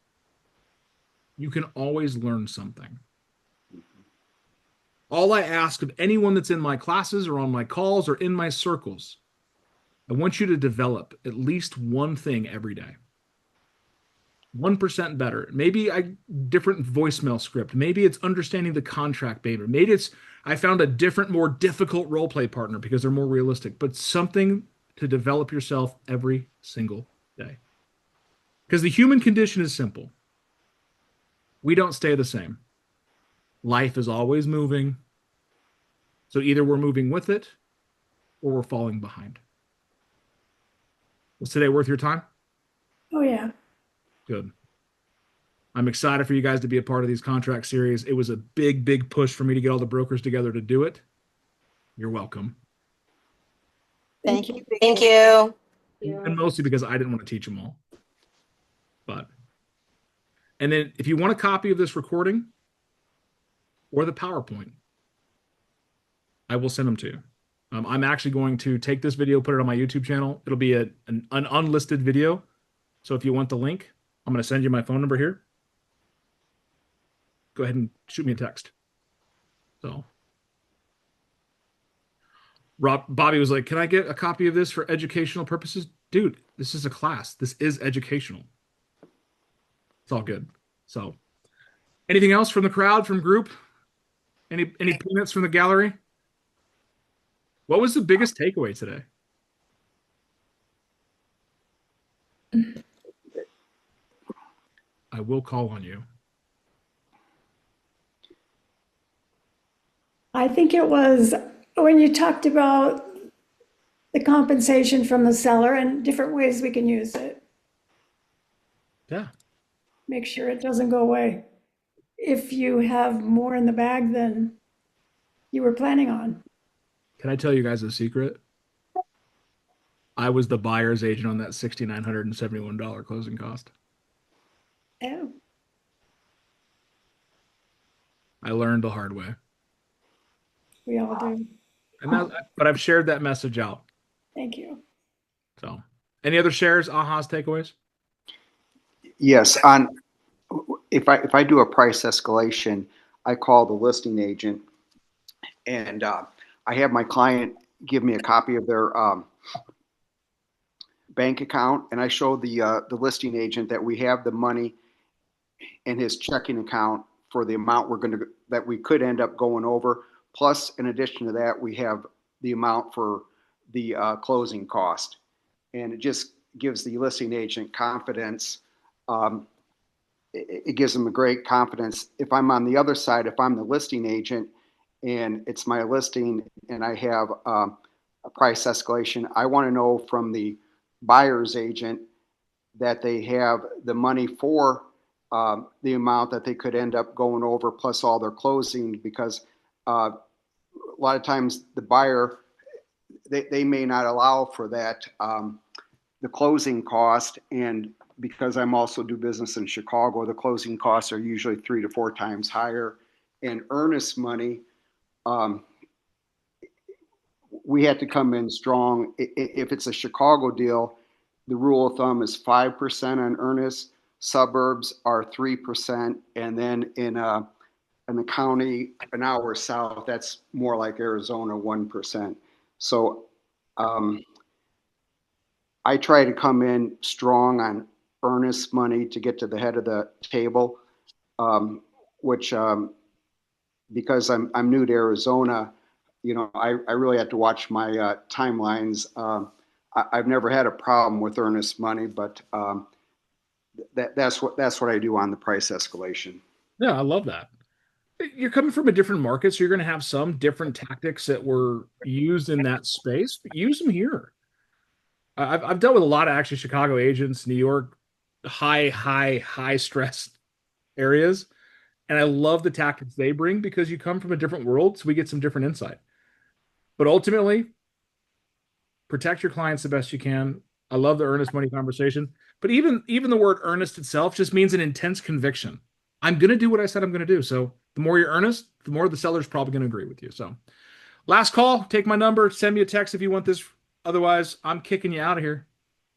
You can always learn something. All I ask of anyone that's in my classes or on my calls or in my circles, I want you to develop at least one thing every day. 1% better. Maybe a different voicemail script. Maybe it's understanding the contract better. Maybe it's I found a different, more difficult role play partner because they're more realistic, but something to develop yourself every single day. Because the human condition is simple. We don't stay the same. Life is always moving. So either we're moving with it or we're falling behind. Was today worth your time? Oh, yeah. Good. I'm excited for you guys to be a part of these contract series. It was a big, big push for me to get all the brokers together to do it. You're welcome. Thank you. Thank you. Yeah. And mostly because I didn't want to teach them all. And then if you want a copy of this recording or the PowerPoint, I will send them to you. I'm actually going to take this video, put it on my YouTube channel. It'll be an unlisted video. So if you want the link, I'm going to send you my phone number here. Go ahead and shoot me a text. So Bobby was like, can I get a copy of this for educational purposes? Dude, this is a class. This is educational. It's all good. So anything else from the crowd, from group? Any peanuts from the gallery? What was the biggest takeaway today? I will call on you. I think it was when you talked about the compensation from the seller and different ways we can use it. Yeah. Make sure it doesn't go away if you have more in the bag than you were planning on. Can I tell you guys a secret? I was the buyer's agent on that $6,971 closing cost. Oh, I learned the hard way. we all do. But I've shared that message out. Thank you. So, any other shares, ahas, takeaways? Yes, if I do a price escalation, I call the listing agent, and I have my client give me a copy of their bank account, and I show the listing agent that we have the money in his checking account for the amount that we could end up going over. Plus, in addition to that, we have the amount for the closing cost, and it just gives the listing agent confidence. It gives them a great confidence. If I'm on the other side, if I'm the listing agent and it's my listing and I have a price escalation, I want to know from the buyer's agent that they have the money for the amount that they could end up going over plus all their closing, because a lot of times the buyer, they may not allow for that, the closing cost. And because I'm also do business in Chicago, the closing costs are usually 3 to 4 times higher. And earnest money, we had to come in strong. If it's a Chicago deal, the rule of thumb is 5% on earnest. Suburbs are 3%, and then in the county an hour south, that's more like Arizona, 1%. So I try to come in strong on earnest money to get to the head of the table, which because I'm new to Arizona, I really have to watch my timelines. I've never had a problem with earnest money, but that's what I do on the price escalation. Yeah, I love that. You're coming from a different market, so you're going to have some different tactics that were used in that space, but use them here. I've dealt with a lot of actually Chicago agents, New York, high stress areas. And I love the tactics they bring because you come from a different world, so we get some different insight. But ultimately, protect your clients the best you can. I love the earnest money conversation. But even the word earnest itself just means an intense conviction. I'm going to do what I said I'm going to do. So the more you're earnest, the more the seller's probably going to agree with you. So last call, take my number, send me a text if you want this. Otherwise, I'm kicking you out of here.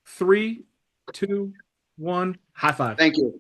3, 2, 1, high five. Thank you.